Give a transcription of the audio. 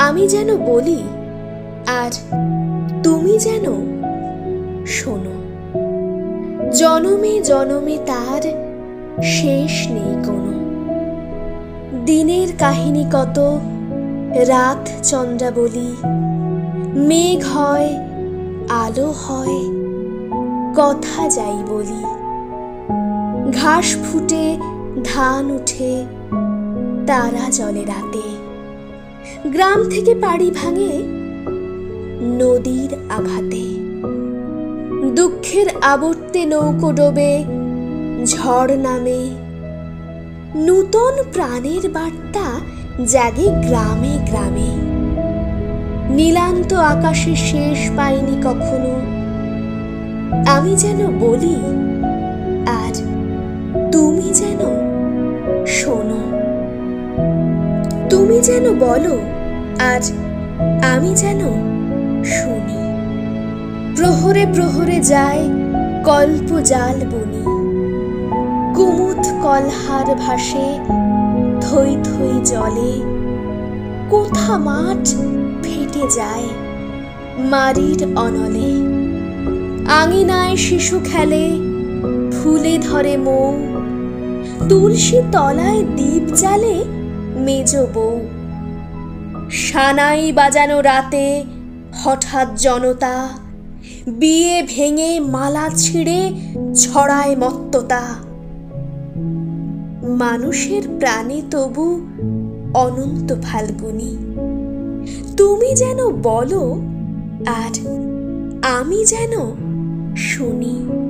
আমি যেন বলি আর তুমি যেন শোনো। জনমে জনমে তার শেষ নেই কোনো। দিনের কাহিনী কত, রাত চন্দ্রাবলী। মেঘ হয়, আলো হয়, কথা যাই বলি। ঘাস ফুটে, ধান উঠে, তারা জ্বলে রাতে। গ্রাম থেকে পাড়ি ভাঙে নদীর আঘাতে। দুঃখের আবর্তে নৌকো ডোবে, ঝড় নামে। নূতন প্রাণের বার্তা জাগে গ্রামে গ্রামে। নীলান্ত আকাশে শেষ পাইনি কখনো। আমি যেন বলি আর তুমি যেন শোনো। তুমি যেন বলো আর আমি যেন শুনি। প্রহরে প্রহরে যায় কল্প জাল বুনি। কুমুদ কলহার ভাসে, থই থই জলে। কোথা মাঠ ফেটে যায় মারির অনলে। আঙিনায় শিশু খেলে, ফুলে ধরে মৌ। তুলসী তলায় দীপ জ্বালে মেজ বউ। সানাই বাজানো রাতে হঠাৎ জনতা। বিয়ে ভেঙে মালা ছিঁড়ে ছড়ায় মত্ততা। মানুষের প্রাণে তবু অনন্ত ফাল্গুনী। তুমি যেন বলো আর আমি যেন শুনি।